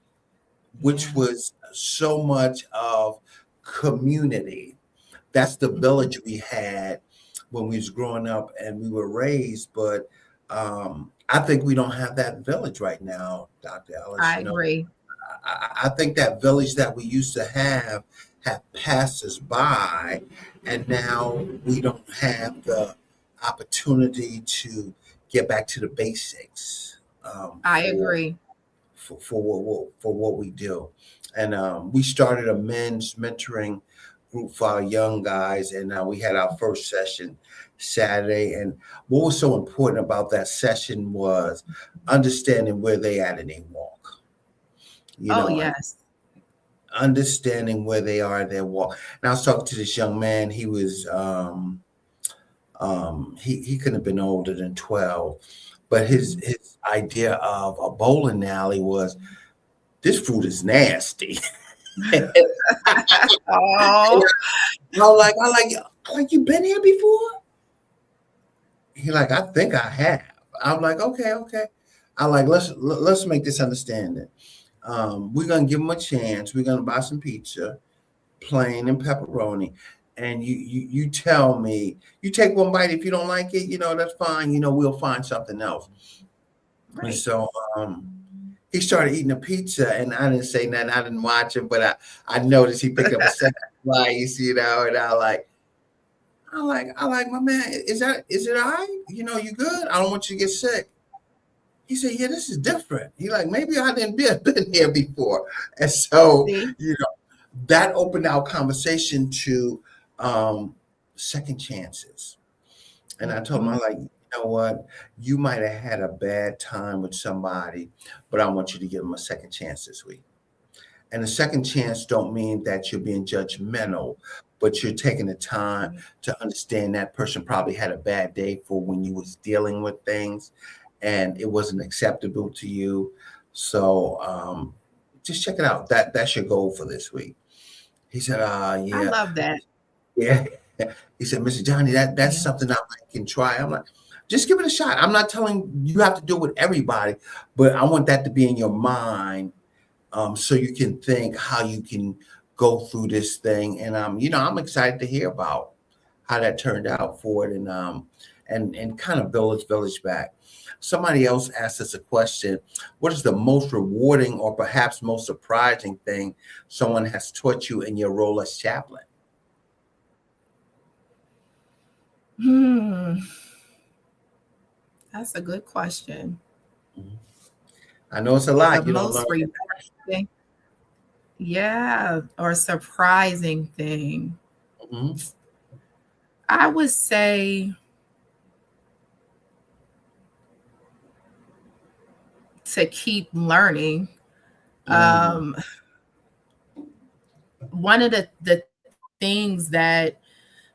which Yeah. was so much of community. That's the Mhm. village we had when we was growing up and we were raised. But I think we don't have that village right now, Dr. Ellis. I agree. I think that village that we used to have passed us by, and now we don't have the opportunity to get back to the basics I agree. for what we do. And we started a men's mentoring group for our young guys, and we had our first session Saturday. And what was so important about that session was understanding where they at in their walk, Oh, and yes. understanding where they are in their walk. And I was talking to this young man. He was he couldn't have been older than 12, but Mhm. his idea of a bowling alley was this food is nasty. I Oh, you been here before? He like, I think I have. I'm like, okay. I like, let's make this understanding. We're gonna give him a chance. We're gonna buy some pizza, plain and pepperoni. And you tell me, you take one bite. If you don't like it, that's fine. We'll find something else. And right. so he started eating a pizza, and I didn't say nothing. I didn't watch him, but I noticed he picked up a second slice, and I like, my man, is it all right? You good? I don't want you to get sick. He said, yeah, this is different. He like, maybe I didn't been here before. And so, See? that opened our conversation to second chances. And I told him, I Mhm. like, what? You might have had a bad time with somebody, but I want you to give them a second chance this week. And a second chance don't mean that you're being judgmental, but you're taking the time to understand that person probably had a bad day for when you was dealing with things and it wasn't acceptable to you. So just check it out. That's your goal for this week. He said, I yeah. love that. Yeah. He said, Mr. Johnny, that's Yeah. something I can try. I'm like, just give it a shot. I'm not telling you have to do it with everybody, but I want that to be in your mind, so you can think how you can go through this thing. And I'm excited to hear about how that turned out for it, and kind of village back. Somebody else asked us a question: what is the most rewarding or perhaps most surprising thing someone has taught you in your role as chaplain? Hmm. That's a good question. Mhm. I know it's a The lot. You don't learn most it. rewarding thing, yeah, or surprising thing. Mhm. I would say to keep learning. Mm, Um, One of the things that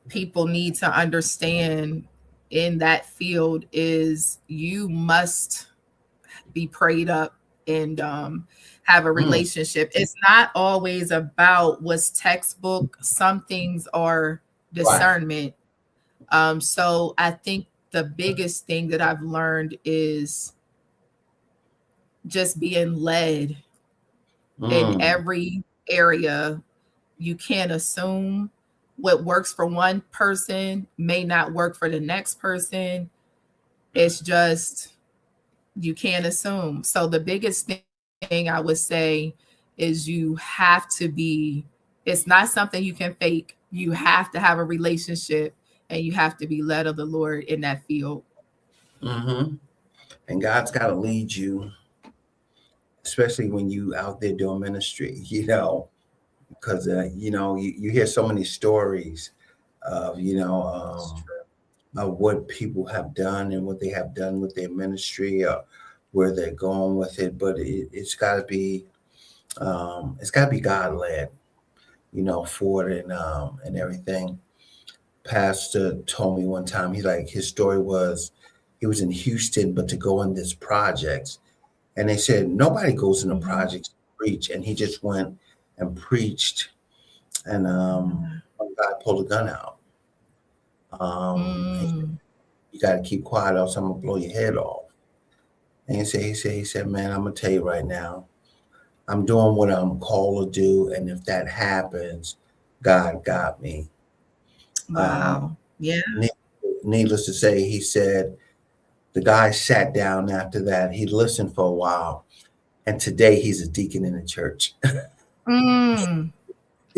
people need to understand in that field is you must be prayed up and have a mm, relationship. It's not always about what's textbook. Some things are right. discernment. So I think the biggest thing that I've learned is just being led in Mm, every area. You can't assume what works for one person may not work for the next person. It's just you can't assume. So the biggest thing I would say is you have to be, it's not something you can fake. You have to have a relationship and you have to be led of the Lord in that field. hmm. And God's got to lead you, especially when you out there doing ministry, because, you hear so many stories of, It's true. of what people have done and what they have done with their ministry or where they're going with it. But it's got to be God led, for it and everything. Pastor told me one time, his story was he was in Houston, but to go in this projects. And they said, nobody goes in the Mhm. projects to preach. And he just went and preached. And Mhm. one guy pulled a gun out. He said, Mm. you got to keep quiet, else I'm going to blow your head off. And he said, man, I'm going to tell you right now, I'm doing what I'm called to do. And if that happens, God got me. Um, Wow. Yeah. ne- Needless to say, he said, the guy sat down after that. He listened for a while. And today he's a deacon in the church. Mm.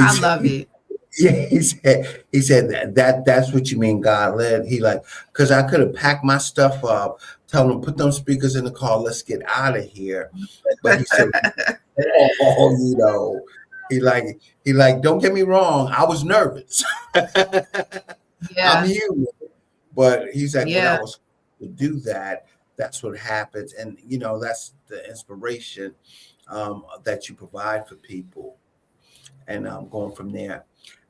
I He's, love it. yeah, he said that's what you mean God led. He like, because I could have packed my stuff up, tell him put them speakers in the car, let's get out of here. But he said, oh, he like, don't get me wrong, I was nervous. I'm Yeah. human. But he's like, when I Yeah. was to do that, that's what happens. And that's the inspiration that you provide for people. And I'm going from there.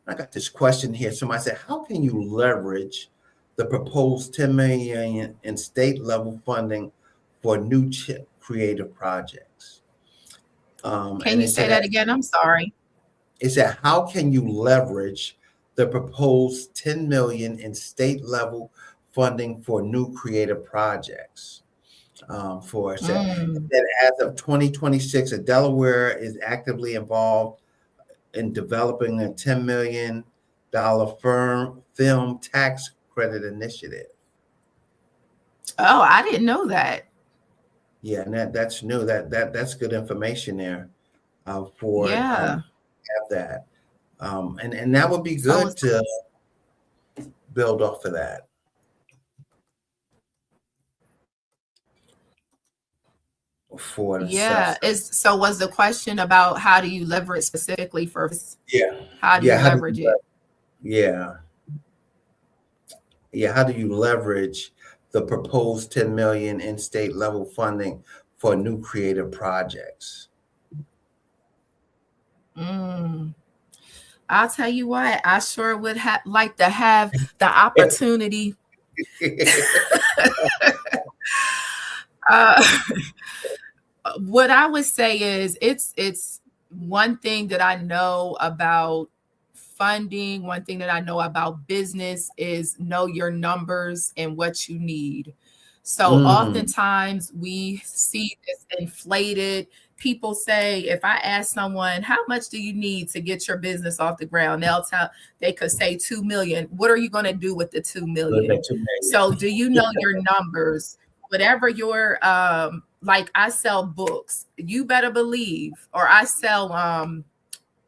I got this question here. Somebody said, how can you leverage the proposed 10 million in state level funding for new creative projects? Can And you they say said, that again? I'm sorry. how can you leverage the proposed 10 million in state level funding for new creative projects? For said Mm. that as of 2026, Delaware is actively involved in developing a $10 million firm film tax credit initiative. Oh, I didn't know that. Yeah, and that's new. That's good information there for Yeah. have that, and that would be So good to build off of that for the yeah, stuff. is so was the question about how do you leverage specifically for Yeah, how do yeah. you leverage it? Yeah, yeah. How do you leverage the proposed 10 million in state level funding for new creative projects? Mm. I'll tell you what, I sure would like to have the opportunity. Uh, what I would say is it's one thing that I know about funding, one thing that I know about business is know your numbers and what you need. So Mm, oftentimes we see this inflated. People say, if I ask someone, how much do you need to get your business off the ground? They could say 2 million. What are you going to do with the 2 look million? at 2 million. So do you know your numbers? Whatever your like I sell books, you better believe, or I sell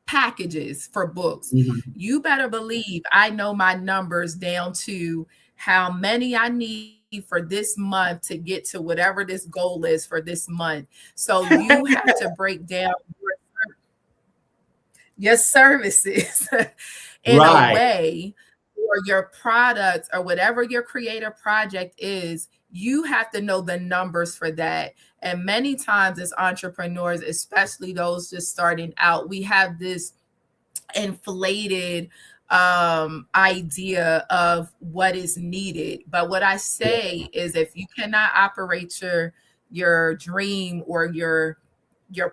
packages for books. Mhm. You better believe I know my numbers down to how many I need for this month to get to whatever this goal is for this month. So you have to break down your services in a Right. way, or your product or whatever your creative project is, You have to know the numbers for that. And many times as entrepreneurs, especially those just starting out, we have this inflated idea of what is needed. But what I say is, if you cannot operate your dream or your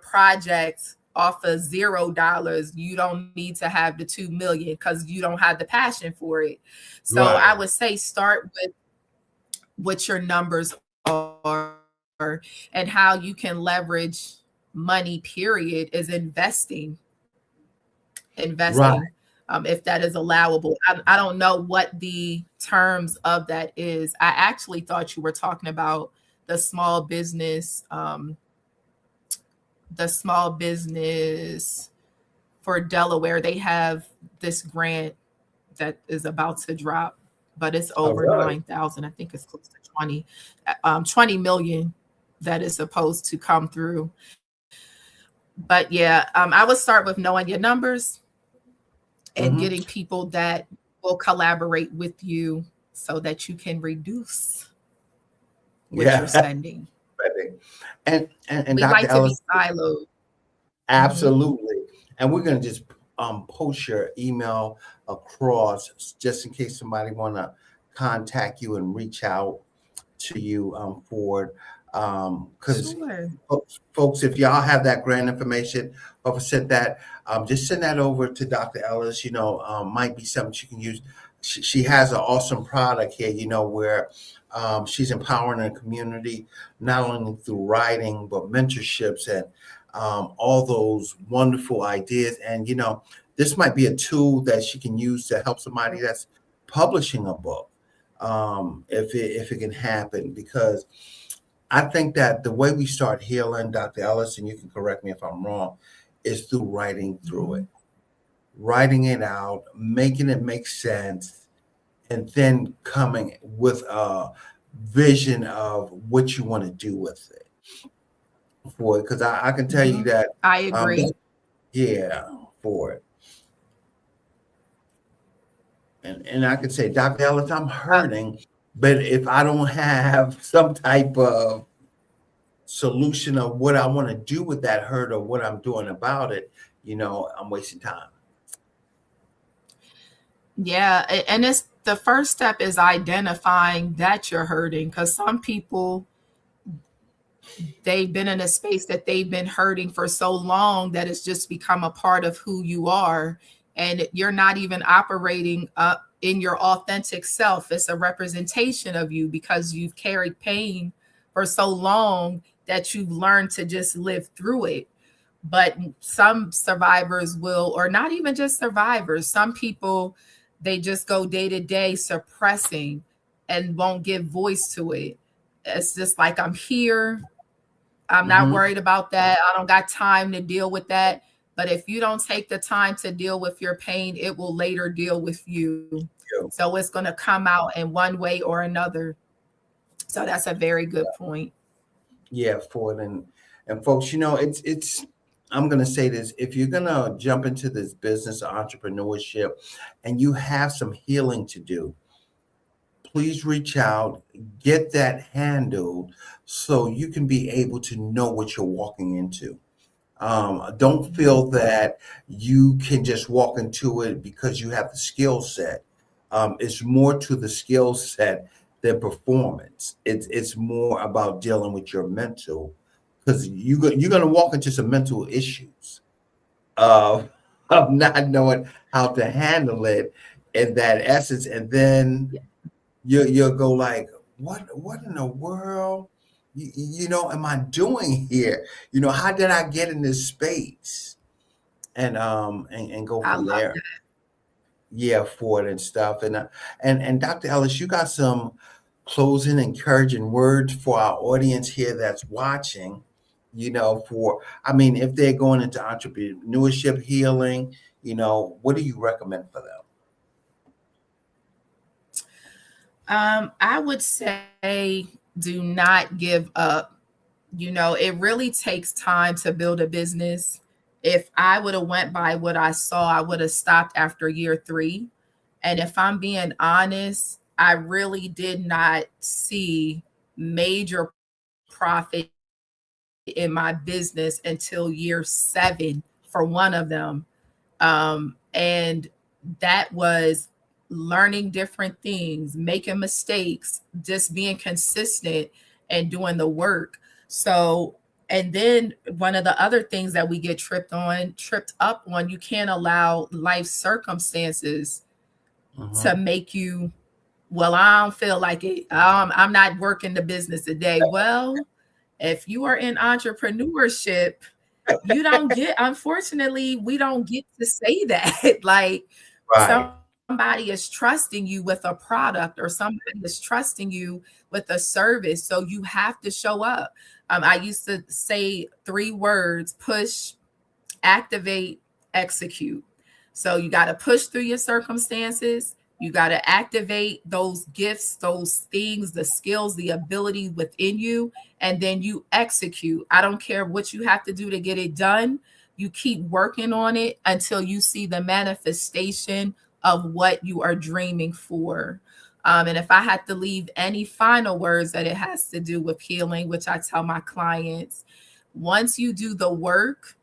project off of $0, you don't need to have the 2 million because you don't have the passion for it. So I Right. would say start with what your numbers are, and how you can leverage money, period, is investing, Right. if that is allowable. I don't know what the terms of that is. I actually thought you were talking about the small business, the small business for Delaware. They have this grant that is about to drop, but it's Oh, over really? 9,000. I think it's close to 20 million that is supposed to come through. But yeah, I would start with knowing your numbers and getting Hmm. people that will collaborate with you so that you can reduce what you're Yeah. spending. And We Dr. like to Ellis, be siloed. Mhm. absolutely. And we're going to just post your email across just in case somebody want to contact you and reach out to you for it. Because Sure. folks, if y'all have that grant information, or send that, just send that over to Dr. Ellis. Might be something she can use. She has an awesome product here, where she's empowering her community, not only through writing, but mentorships and all those wonderful ideas. And, this might be a tool that she can use to help somebody that's publishing a book, if it can happen. Because I think that the way we start healing, Dr. Ellis, and you can correct me if I'm wrong, is through writing through it, Mhm. writing it out, making it make sense, and then coming with a vision of what you want to do with it for it. Because I can tell you Mhm. that, I that, agree. yeah, for it. And I could say, Dr. Ellis, I'm Uh, hurting, but if I don't have some type of solution of what I want to do with that hurt or what I'm doing about it, I'm wasting time. yeah, and it's the first step is identifying that you're hurting, because some people, they've been in a space that they've been hurting for so long that it's just become a part of who you are, and you're not even operating in your authentic self. It's a representation of you because you've carried pain for so long that you've learned to just live through it. But some survivors will, or not even just survivors, some people, they just go day to day suppressing and won't give voice to it. It's just like, I'm here, I'm not Hmm. worried about that. I don't got time to deal with that. But if you don't take the time to deal with your pain, it will later deal with you. Yeah, So it's going to come out in one way or another. So that's a very good point. yeah, for it. And folks, it's I'm gonna say this: if you're gonna jump into this business of entrepreneurship and you have some healing to do, please reach out, get that handled so you can be able to know what you're walking into. Don't Mhm. feel that you can just walk into it because you have the skill set. It's more to the skill set than performance. It's more about dealing with your mental, because you're going to walk into some mental issues of of not knowing how to handle it in that essence, and then Yeah. you'll go like, what in the world, am I doing here? How did I get in this space? And go I from love there. Yeah, for it and stuff. And Dr. Ellis, you got some closing encouraging words for our audience here that's watching, for, I mean, if they're going into entrepreneurship healing, what do you recommend for them? I would say do not give up. It really takes time to build a business. If I would have went by what I saw, I would have stopped after year 3. And if I'm being honest, I really did not see major profit in my business until year 7 for one of them. And that was learning different things, making mistakes, just being consistent and doing the work. So, and then one of the other things that we get tripped up on, you can't allow life circumstances to make you, well, I don't feel like it. I'm not working the business today. Well, if you are in entrepreneurship, you don't get, unfortunately, we don't get to say that. Like, Right. somebody is trusting you with a product, or somebody is trusting you with a service. So you have to show up. I used to say 3 words: push, activate, execute. So you got to push through your circumstances. You got to activate those gifts, those things, the skills, the ability within you, and then you execute. I don't care what you have to do to get it done. You keep working on it until you see the manifestation of what you are dreaming for. And if I had to leave any final words, that it has to do with healing, which I tell my clients, once you do the work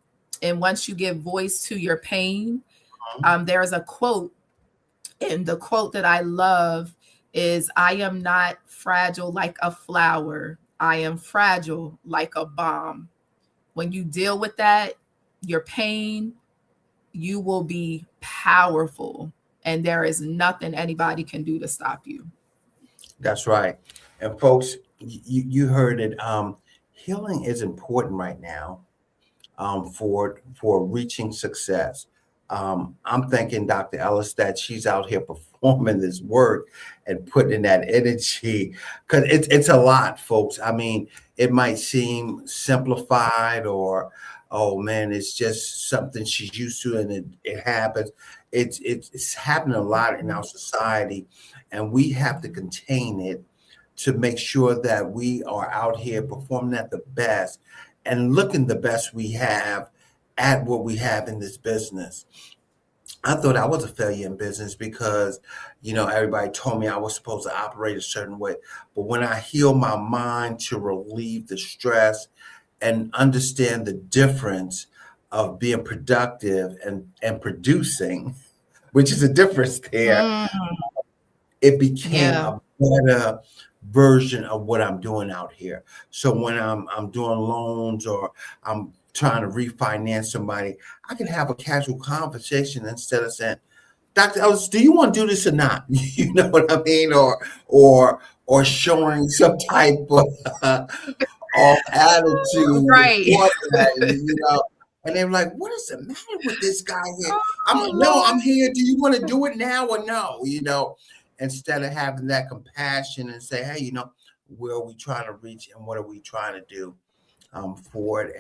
and once you give voice to your pain, there's a quote, and the quote that I love is, "I am not fragile like a flower. I am fragile like a bomb." When you deal with that, your pain, you will be powerful, and there is nothing anybody can do to stop you. That's right. And folks, you heard it. Healing is important right now, for reaching success. I'm thanking Dr. Ellis that she's out here performing this work and putting in that energy, because it's a lot, folks. I mean, it might seem simplified, or, oh man, it's just something she's used to and it happens. It's happening a lot in our society, and we have to contain it to make sure that we are out here performing at the best and looking the best we have at what we have in this business. I thought I was a failure in business because, everybody told me I was supposed to operate a certain way. But when I heal my mind to relieve the stress and understand the difference of being productive and producing, which is a difference there, it became Yeah. a better version of what I'm doing out here. So when I'm doing loans, or I'm trying to refinance somebody, I can have a casual conversation instead of saying, "Dr. Ellis, do you want to do this or not?" You know what I mean? Or showing some type of attitude Right. toward that. And they're like, "What is the matter with this guy here?" I'm Oh, like, "No, Lord. I'm here. Do you want to do it now or no?" Instead of having that compassion and say, "Hey, where are we trying to reach and what are we trying to do for it?"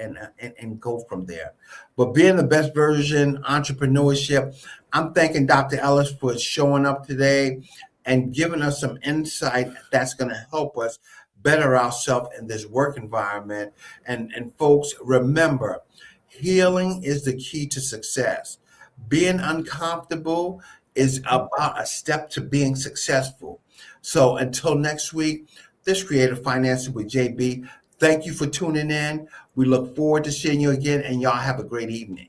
and go from there. But being the best version, entrepreneurship, I'm thanking Dr. Ellis for showing up today and giving us some insight that's going to help us better ourselves in this work environment. And folks, remember, healing is the key to success. Being uncomfortable is about a step to being successful. So until next week, this Creative Financing with JB. Thank you for tuning in. We look forward to seeing you again, and y'all have a great evening.